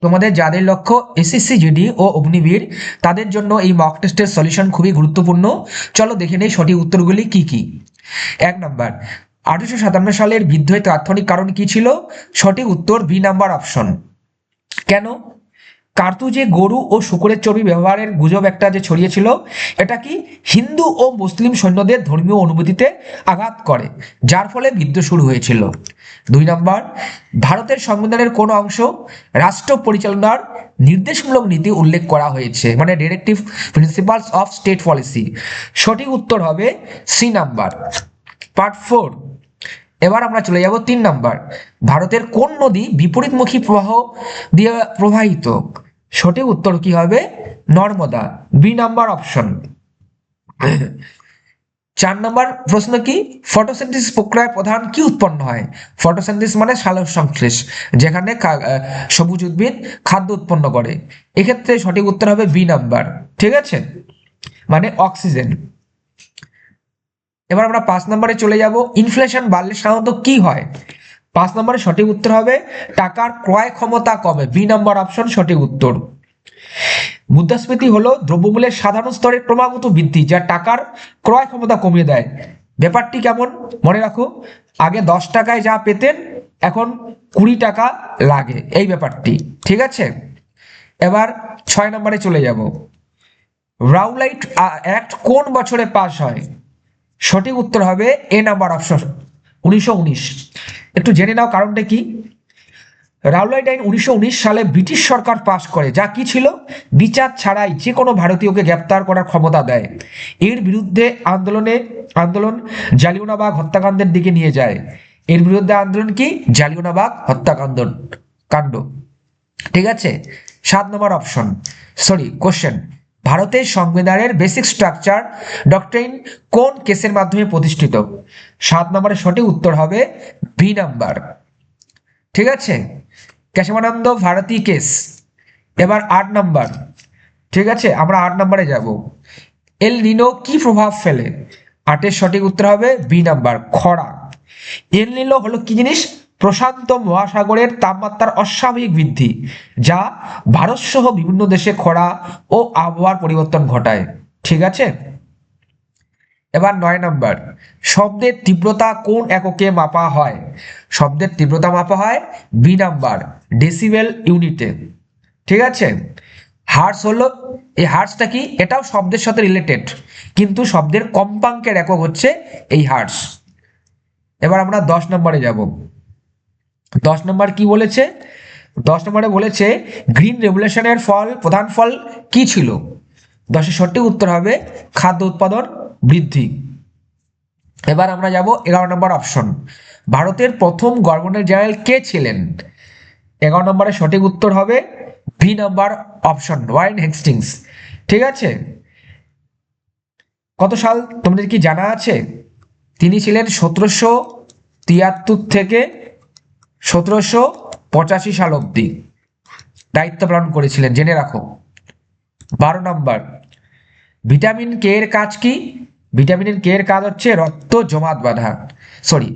তোমাদের যাদের লক্ষ্য এসএসসি জিডি ও অগ্নিবীর তাদের জন্য এই মক টেস্টের সলিউশন খুবই গুরুত্বপূর্ণ। চলো দেখে নেই সঠিক উত্তরগুলি কি কি। 1 নম্বর, 1857 সালের বিদ্রোহের তাৎক্ষণিক কারণ কি ছিল? সঠিক উত্তর বি নাম্বার অপশন। কেন? কার্তুজে গরু ও শূকরের চর্বি ব্যবহারের গুজব একটা যে ছড়িয়েছিল, এটা কি হিন্দু ও মুসলিম সৈন্যদের ধর্মীয় অনুভূতিতে আঘাত করে, যার ফলে বিদ্রোহ শুরু হয়েছিল। 2 নম্বর, ভারতের সংবিধানের কোন অংশ রাষ্ট্র পরিচালনার নির্দেশমূলক নীতি উল্লেখ করা হয়েছে, মানে directive principles of state policy? সঠিক উত্তর হবে সি নাম্বার। পার্ট 4। এবার আমরা চলে যাব 3 নম্বর, ভারতের কোন নদী বিপরীতমুখী প্রবাহ দিয়ে প্রবাহিত? সঠিক উত্তর কি হবে? Narmada, B number option. 4 নম্বর প্রশ্ন কি? ফটোসিনথেসিস প্রক্রিয়ায় প্রধান কি উৎপন্ন হয়? ফটোসিনথেসিস মানে সালোক সংশ্লেষ, যেখানে সবুজ উদ্ভিদ খাদ্য উৎপন্ন করে। এক্ষেত্রে সঠিক উত্তর হবে বি নাম্বার। ঠিক আছে, মানে অক্সিজেন। এবার আমরা 5 নম্বরে চলে যাব। ইনফ্লেশন বাড়লে সাধারণত কি হয়? 5 নম্বরে সঠিক উত্তর হবে টাকার ক্রয় ক্ষমতা কমে, বি নাম্বার অপশন সঠিক উত্তর। মুদ্রাস্ফীতি হলো দ্রব্যমূল্যের সাধারণ স্তরের ক্রমাগত বৃদ্ধি, যা টাকার ক্রয় ক্ষমতা কমিয়ে দেয়। ব্যাপারটি কেমন মনে রাখো, আগে 10 টাকায় যা পেতেন এখন 20 টাকা লাগে, এই ব্যাপারটি। ঠিক আছে, এবার 6 নম্বরে চলে যাব। রাউলাইট অ্যাক্ট কোন বছরে পাস হয়? সঠিক উত্তর হবে এ নাম্বার অপশন, 1919। একটু জেনে নাও কারণটা কি। রাউলাইট আইন 1919 সালে ব্রিটিশ সরকার পাশ করে, যা কি ছিল? বিচার ছাড়াই যে কোনো ভারতীয়কে গ্রেপ্তার করার ক্ষমতা দেয়। এর বিরুদ্ধে আন্দোলন জালিয়ানওয়ালাবাগ হত্যাকাণ্ডের দিকে নিয়ে যায়। এর বিরুদ্ধে আন্দোলন কি? জালিয়ানওয়ালাবাগ হত্যাকাণ্ড কাণ্ড। ঠিক আছে, 7 নম্বর অপশন, সরি কোশ্চেন, ভারতের সংবিধানের বেসিক স্ট্রাকচার ডক্ট্রিন কোন কেসের মাধ্যমে প্রতিষ্ঠিত? 7 নম্বরের সঠিক উত্তর হবে বি নাম্বার। ঠিক আছে, কেশবানন্দ ভারতী কেস। এবার 8 নম্বর। ঠিক আছে, আমরা 8 নম্বরে যাব। এল নিনো কি প্রভাব ফেলে? 8-এর সঠিক উত্তর হবে বি নাম্বার, খরা। এল নিনো হলো কি জিনিস? প্রশান্ত মহাসাগরের তাপমাত্রার অস্বাভাবিক বৃদ্ধি, যা ভারত সহ বিভিন্ন দেশে খরা ও আবহাওয়ার পরিবর্তন ঘটায়। ঠিক আছে, এবার 9 নম্বর, শব্দের তীব্রতা কোন এককে মাপা হয়? শব্দের তীব্রতা মাপা হয় বি নাম্বার, ডেসিবেল ইউনিটে। ঠিক আছে, হার্টস হলো, এই হার্টসটা কি? এটাও শব্দের সাথে রিলেটেড, কিন্তু শব্দের কম্পাঙ্কের একক হচ্ছে এই হার্টস। এবার আমরা 10 নম্বরে যাব। 10 নম্বর কি বলেছে? 10 নম্বরে বলেছে গ্রিন রেভলিউশনের প্রধান ফল কি ছিল? 10-এর সঠিক উত্তর হবে খাদ্য উৎপাদন বৃদ্ধি। এবার আমরা যাব 11 নম্বর অপশন, ভারতের প্রথম গভর্নর জেনারেল কে ছিলেন? 11 নম্বরের সঠিক উত্তর হবে B number option, Warren Hastings. ঠিক আছে, কত সাল তোমাদের কি জানা আছে? তিনি ছিলেন 1773 থেকে 1785 সাল অব্দি দায়িত্ব পালন করেছিলেন, জেনে রাখো। 12 নম্বর, ভিটামিন কে এর কাজ কি? ভিটামিন কে এর কাজ হচ্ছে রক্ত জমাট বাঁধা। সরি,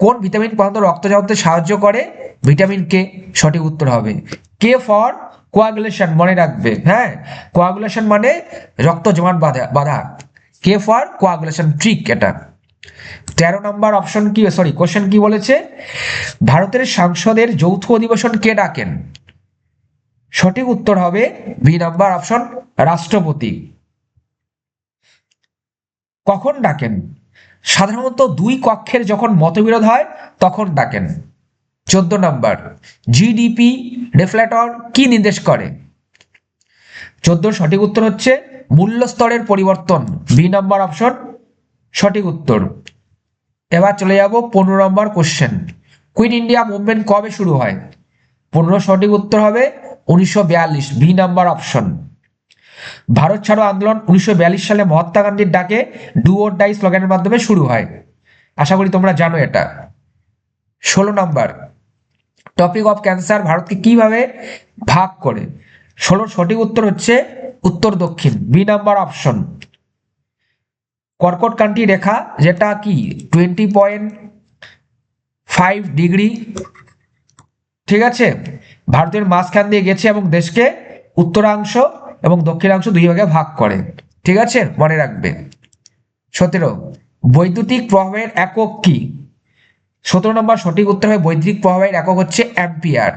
কোন ভিটামিন প্রধানত রক্ত জমাতে সাহায্য করে? ভিটামিন কে, সঠিক উত্তর হবে কে ফর কোয়াগুলেশন, মনে রাখবে। হ্যাঁ, কোয়াগুলেশন মানে রক্ত জমাট বাঁধা, কে ফর কোয়াগুলেশন, ট্রিক এটা। 13 নম্বর অপশন কি, সরি কোশ্চেন কি বলেছে? ভারতের সংসদের যৌথ অধিবেশন কে ডাকেন? সঠিক উত্তর হবে বি নাম্বার অপশন, রাষ্ট্রপতি। কখন ডাকেন? সাধারণত 2 কক্ষের যখন মতবিরোধ হয় তখন ডাকেন। 14 নম্বর, জিডিপি রেফ্লেটর কি নির্দেশ করে? 14 সঠিক উত্তর হচ্ছে মূল্য স্তরের পরিবর্তন, বি নাম্বার অপশন সঠিক উত্তর। এবার চলে যাব 15 নম্বর কোশ্চেন, কুইট ইন্ডিয়া মুভমেন্ট কবে শুরু হয়? 15 সঠিক উত্তর হবে 1942, বি নাম্বার অপশন। ভারত ছাড়ো আন্দোলন 1942 সালে মহাত্মা গান্ধীর ডাকে ডু অর ডাই স্লোগানের মাধ্যমে শুরু হয়, আশা করি তোমরা জানো এটা। 16 নম্বর, টপিক অফ ক্যান্সার ভারতকে কিভাবে ভাগ করে? 16 সঠিক উত্তর হচ্ছে উত্তর দক্ষিণ, বি নাম্বার অপশন। কর্কটক্রান্তি রেখা যেটা কি 20.5 ডিগ্রি। ঠিক আছে, ভারতের মাঝখান দিয়ে গেছে এবং দেশকে উত্তরাংশ এবং দক্ষিণাংশ দুই ভাগে ভাগ করে। ঠিক আছে, মনে রাখবে। 17, বৈদ্যুতিক প্রবাহের একক কি? 17 নম্বর সঠিক উত্তর হবে বৈদ্যুতিক প্রবাহের একক হচ্ছে অ্যাম্পিয়ার।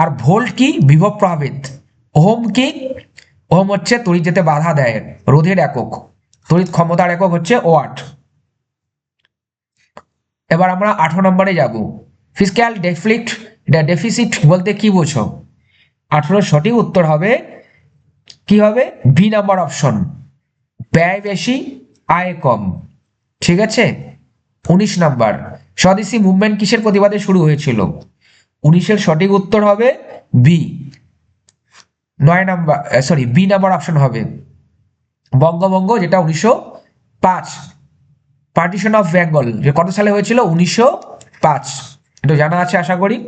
আর ভোল্ট কি? বিভব প্রভাবিত। ওহম কি? ওহম হচ্ছে তড়িৎ যেতে বাধা দেয়, রোধের একক। তড়িৎ ক্ষমতার একক হচ্ছে ওয়াট। এবার আমরা 18 নম্বরে যাব। ফিসক্যাল ডেফিসিট বলতে কি বোঝো? 18 সঠিক উত্তর হবে কি হবে? বি নাম্বার অপশন, ব্যয় বেশি আয় কম। ঠিক আছে। 19 নাম্বার, স্বদেশী মুভমেন্ট কিসের প্রতিবাদে শুরু হয়েছিল? 19-এর সঠিক উত্তর হবে B 9 number, sorry B number option হবে বঙ্গভঙ্গ, যেটা 1905। পার্টিশন অফ বেঙ্গল যে কত সালে হয়েছিল? 1905। এটা জানা আছে আশা করি।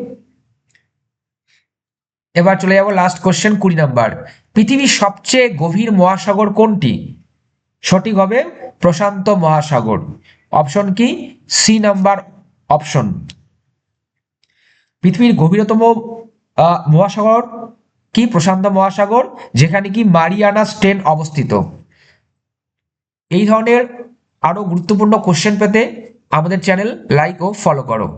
এবার চলে যাব লাস্ট কোশ্চেন 20 নাম্বার, পৃথিবীর সবচেয়ে গভীর মহাসাগর কোনটি? সঠিক হবে প্রশান্ত মহাসাগর। অপশন কি? C number option. পৃথিবীর গভীরতম মহাসাগর কি? প্রশান্ত মহাসাগর, যেখানে কি মারিয়ানা স্ট্রেন অবস্থিত। এই ধরনের আরো গুরুত্বপূর্ণ কোশ্চেন পেতে আমাদের চ্যানেল লাইক ও ফলো করো।